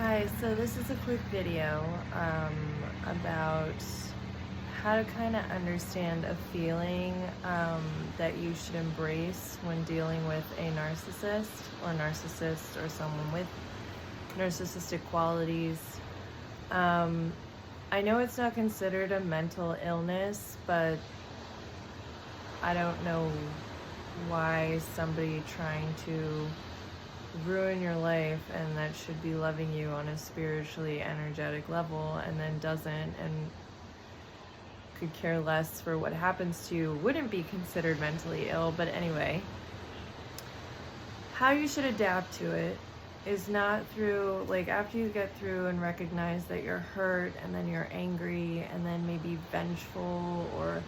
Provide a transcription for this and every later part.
Hi, so this is a quick video about how to kind of understand a feeling that you should embrace when dealing with a narcissist or someone with narcissistic qualities. I know it's not considered a mental illness, but I don't know why somebody trying to ruin your life and that should be loving you on a spiritually energetic level and then doesn't and could care less for what happens to you wouldn't be considered mentally ill. But anyway, how you should adapt to it is not through, like, after you get through and recognize that you're hurt and then you're angry and then maybe vengeful or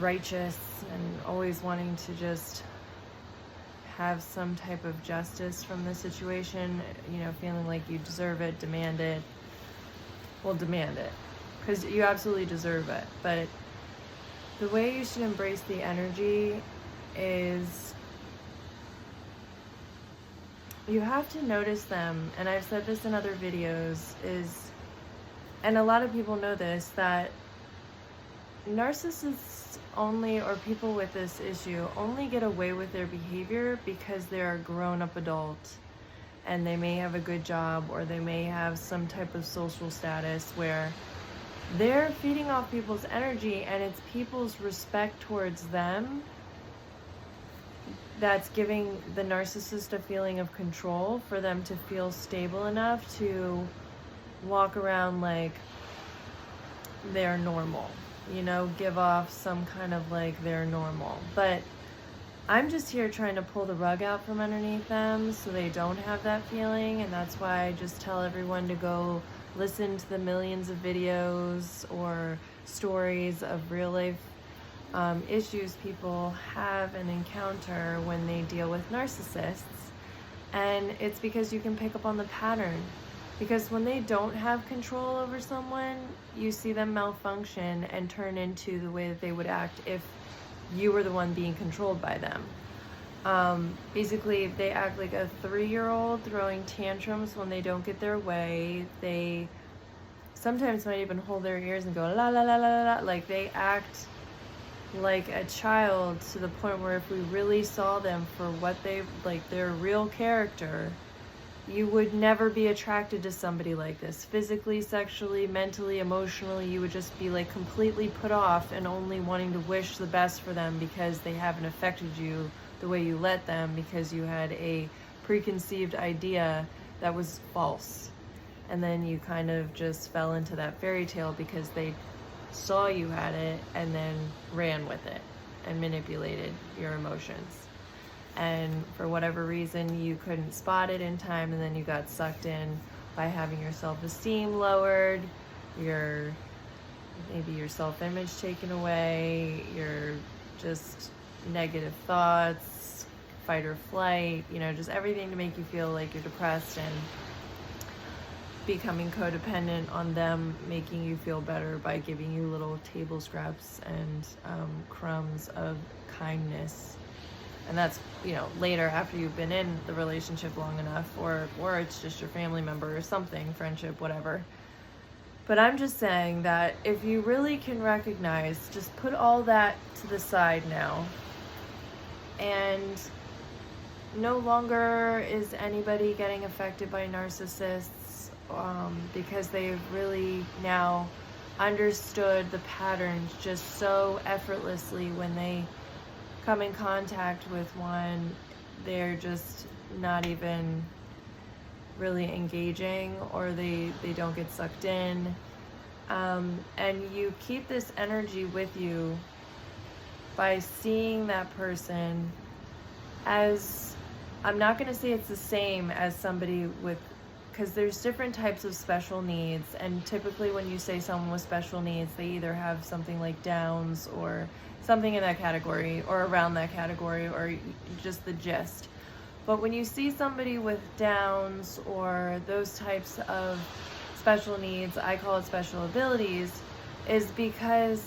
righteous and always wanting to just have some type of justice from the situation, feeling like you deserve it, demand it. Well, demand it, because you absolutely deserve it. But the way you should embrace the energy is you have to notice them, and I've said this in other videos, and a lot of people know this, that narcissists only, or people with this issue, only get away with their behavior because they're a grown-up adult and they may have a good job or they may have some type of social status where they're feeding off people's energy, and it's people's respect towards them that's giving the narcissist a feeling of control for them to feel stable enough to walk around like they're normal. Give off some kind of like they're normal. But I'm just here trying to pull the rug out from underneath them so they don't have that feeling, and that's why I just tell everyone to go listen to the millions of videos or stories of real life issues people have and encounter when they deal with narcissists. And it's because you can pick up on the pattern. Because when they don't have control over someone, you see them malfunction and turn into the way that they would act if you were the one being controlled by them. Basically, they act like a 3-year-old throwing tantrums when they don't get their way. They sometimes might even hold their ears and go la la la la la. Like, they act like a child to the point where if we really saw them for what they, like, their real character, you would never be attracted to somebody like this. Physically, sexually, mentally, emotionally, you would just be like completely put off and only wanting to wish the best for them because they haven't affected you the way you let them, because you had a preconceived idea that was false. And then you kind of just fell into that fairy tale because they saw you had it and then ran with it and manipulated your emotions. And for whatever reason, you couldn't spot it in time, and then you got sucked in by having your self-esteem lowered, maybe your self-image taken away, your just negative thoughts, fight or flight, just everything to make you feel like you're depressed, and becoming codependent on them, making you feel better by giving you little table scraps and crumbs of kindness. And that's, later after you've been in the relationship long enough, or it's just your family member or something, friendship, whatever. But I'm just saying that if you really can recognize, just put all that to the side now. And no longer is anybody getting affected by narcissists because they've really now understood the patterns just so effortlessly. When they come in contact with one, they're just not even really engaging, or they don't get sucked in. And you keep this energy with you by seeing that person as, I'm not going to say it's the same as somebody with, because there's different types of special needs, and typically when you say someone with special needs, they either have something like Downs or something in that category or around that category, or just the gist. But when you see somebody with Downs or those types of special needs, I call it special abilities, is because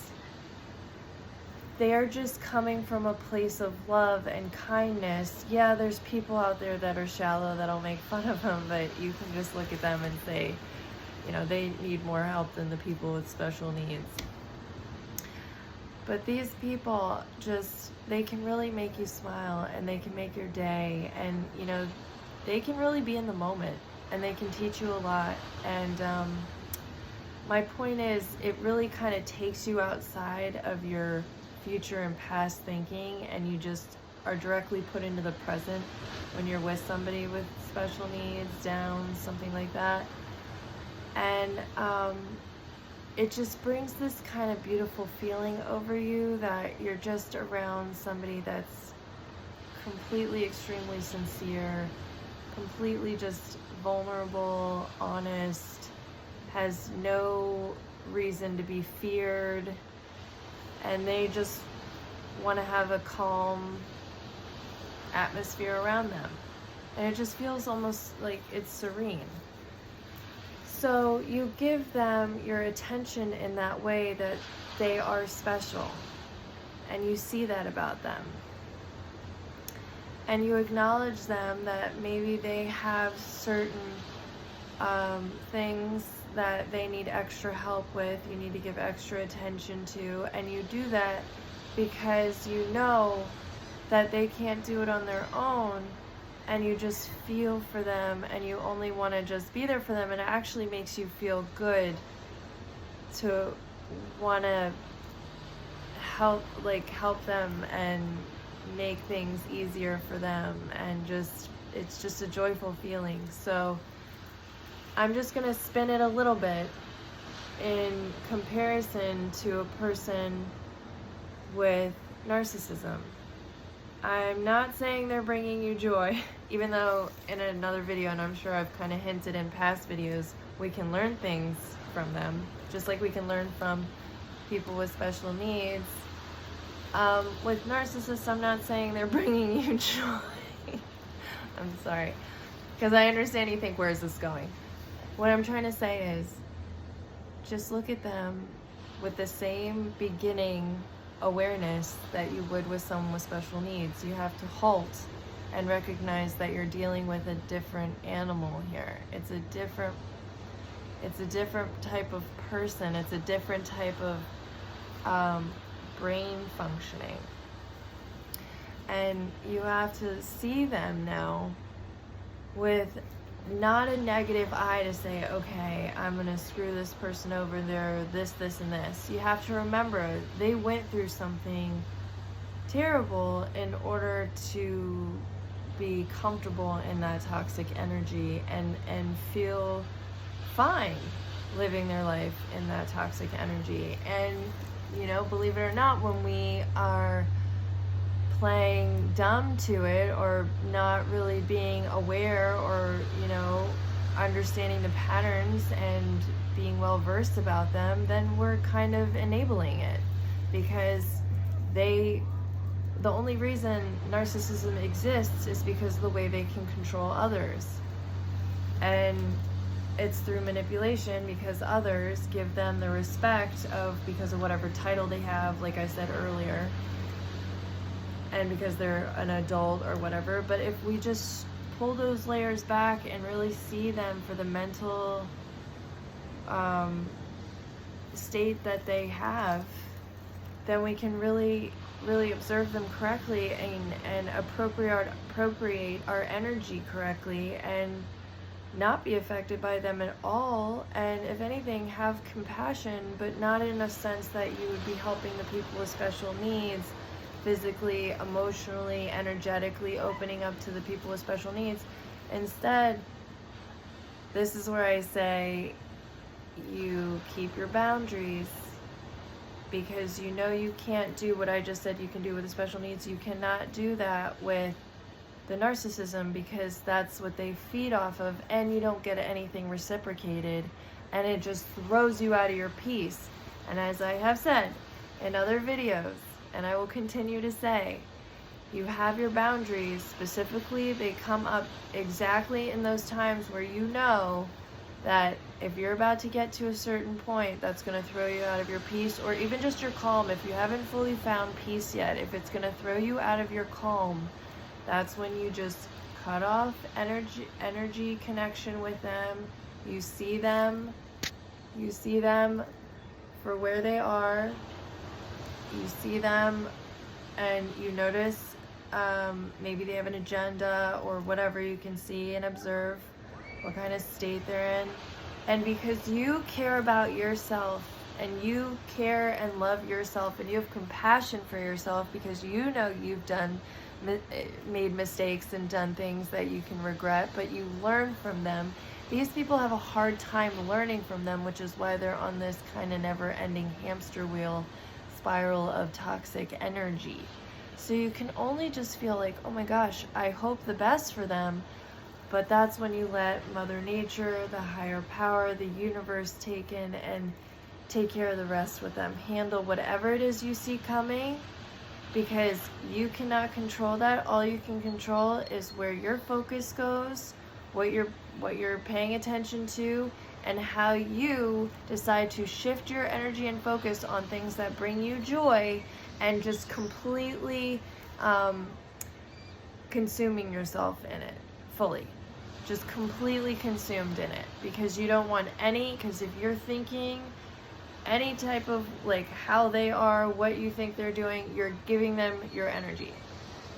they are just coming from a place of love and kindness. Yeah, there's people out there that are shallow that'll make fun of them, but you can just look at them and say, you know, they need more help than the people with special needs. But these people just, they can really make you smile, and they can make your day, and, you know, they can really be in the moment, and they can teach you a lot. And my point is, it really kind of takes you outside of your future and past thinking, and you just are directly put into the present when you're with somebody with special needs, Downs, something like that. And it just brings this kind of beautiful feeling over you that you're just around somebody that's completely, extremely sincere, completely just vulnerable, honest, has no reason to be feared, and they just want to have a calm atmosphere around them. And it just feels almost like it's serene. So you give them your attention in that way, that they are special, and you see that about them. And you acknowledge them that maybe they have certain things that they need extra help with, you need to give extra attention to, and you do that because you know that they can't do it on their own, and you just feel for them, and you only want to just be there for them, and it actually makes you feel good to want to help them and make things easier for them, and just, it's just a joyful feeling. So I'm just going to spin it a little bit in comparison to a person with narcissism. I'm not saying they're bringing you joy, even though in another video, and I'm sure I've kind of hinted in past videos, we can learn things from them, just like we can learn from people with special needs. With narcissists, I'm not saying they're bringing you joy. I'm sorry, because I understand you think, where is this going? What I'm trying to say is, just look at them with the same beginning awareness that you would with someone with special needs. You have to halt and recognize that you're dealing with a different animal here. It's a different type of person. It's a different type of brain functioning. And you have to see them now with not a negative eye to say, okay, I'm gonna screw this person over, they're this, and this. You have to remember, they went through something terrible in order to be comfortable in that toxic energy and feel fine living their life in that toxic energy. And, you know, believe it or not, when we are playing dumb to it, or not really being aware, or, you know, understanding the patterns and being well versed about them, then we're kind of enabling it, because the only reason narcissism exists is because of the way they can control others. And it's through manipulation, because others give them the respect because of whatever title they have, like I said earlier, and because they're an adult or whatever. But if we just pull those layers back and really see them for the mental state that they have, then we can really observe them correctly and appropriate our energy correctly, and not be affected by them at all. And if anything, have compassion, but not in a sense that you would be helping the people with special needs, physically, emotionally, energetically opening up to the people with special needs. Instead, this is where I say you keep your boundaries, because you know you can't do what I just said you can do with the special needs. You cannot do that with the narcissism, because that's what they feed off of, and you don't get anything reciprocated, and it just throws you out of your peace. And as I have said in other videos, and I will continue to say, you have your boundaries. Specifically, they come up exactly in those times where you know that if you're about to get to a certain point that's going to throw you out of your peace, or even just your calm, if you haven't fully found peace yet, if it's going to throw you out of your calm, that's when you just cut off energy connection with them. You see them for where they are. You see them and you notice maybe they have an agenda or whatever. You can see and observe what kind of state they're in. And because you care about yourself and you care and love yourself and you have compassion for yourself, because you know you've made mistakes and done things that you can regret, but you learn from them. These people have a hard time learning from them, which is why they're on this kind of never-ending hamster wheel spiral of toxic energy. So you can only just feel like, oh my gosh, I hope the best for them. But that's when you let Mother Nature, the higher power, the universe take in and take care of the rest with them. Handle whatever it is you see coming, because you cannot control that. All you can control is where your focus goes, what you're paying attention to, and how you decide to shift your energy and focus on things that bring you joy, and just completely consuming yourself in it fully. Just completely consumed in it, because you don't want because if you're thinking any type of like how they are, what you think they're doing, you're giving them your energy.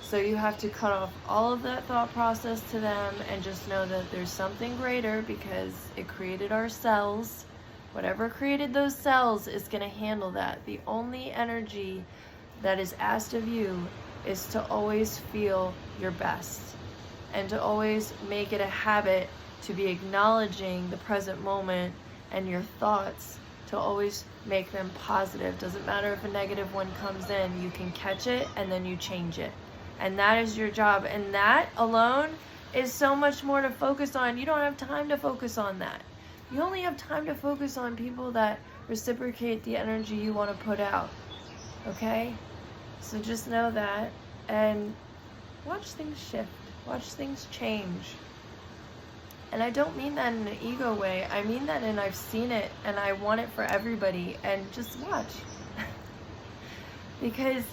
So you have to cut off all of that thought process to them and just know that there's something greater, because it created our cells. Whatever created those cells is going to handle that. The only energy that is asked of you is to always feel your best, and to always make it a habit to be acknowledging the present moment and your thoughts, to always make them positive. Doesn't matter if a negative one comes in, you can catch it and then you change it. And that is your job. And that alone is so much more to focus on. You don't have time to focus on that. You only have time to focus on people that reciprocate the energy you want to put out. Okay? So just know that, and watch things shift. Watch things change. And I don't mean that in an ego way. I mean that in I've seen it and I want it for everybody. And just watch. Because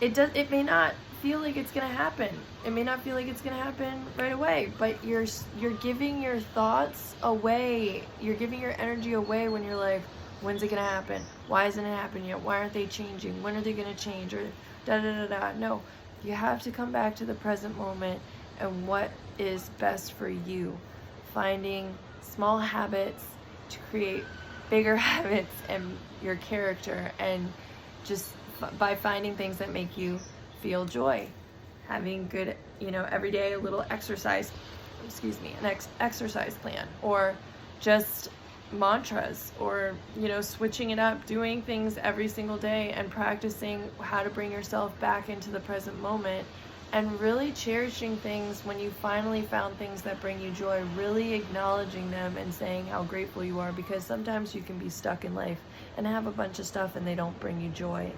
it may not feel like it's gonna happen. It may not feel like it's gonna happen right away, but you're giving your thoughts away. You're giving your energy away when you're like, when's it gonna happen? Why hasn't it happened yet? Why aren't they changing? When are they gonna change? Or da da da da. No, you have to come back to the present moment and what is best for you. Finding small habits to create bigger habits and your character, and just by finding things that make you feel joy. Having good, every day a little exercise, an exercise plan, or just mantras, or, switching it up, doing things every single day and practicing how to bring yourself back into the present moment, and really cherishing things when you finally found things that bring you joy, really acknowledging them and saying how grateful you are, because sometimes you can be stuck in life and have a bunch of stuff and they don't bring you joy.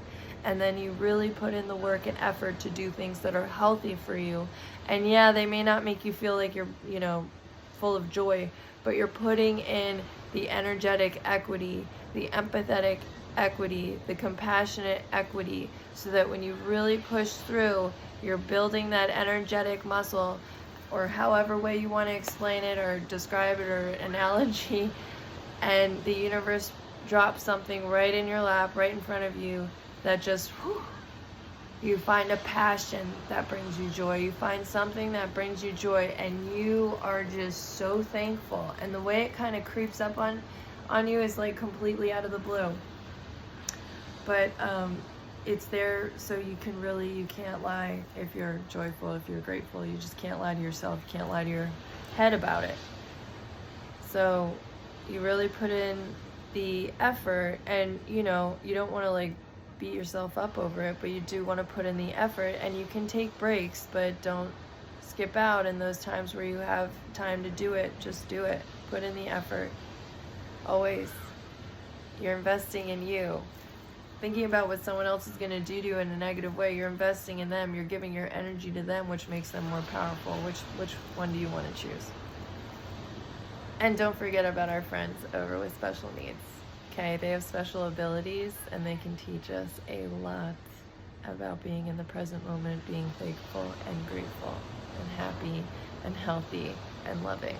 And then you really put in the work and effort to do things that are healthy for you. And yeah, they may not make you feel like you're, full of joy, but you're putting in the energetic equity, the empathetic equity, the compassionate equity, so that when you really push through, you're building that energetic muscle, or however way you want to explain it or describe it or analogy, and the universe drops something right in your lap, right in front of you, that just, you find a passion that brings you joy. You find something that brings you joy, and you are just so thankful. And the way it kind of creeps up on you is like completely out of the blue. But it's there, so you can't lie if you're joyful, if you're grateful. You just can't lie to yourself. You can't lie to your head about it. So you really put in the effort, and you don't want to like beat yourself up over it, but you do want to put in the effort, and you can take breaks, but don't skip out in those times where you have time to do it. Just do it. Put in the effort. Always. You're investing in you. Thinking about what someone else is going to do to you in a negative way, you're investing in them. You're giving your energy to them, which makes them more powerful. Which one do you want to choose? And don't forget about our friends over with special needs. Okay, they have special abilities and they can teach us a lot about being in the present moment, being thankful and grateful and happy and healthy and loving.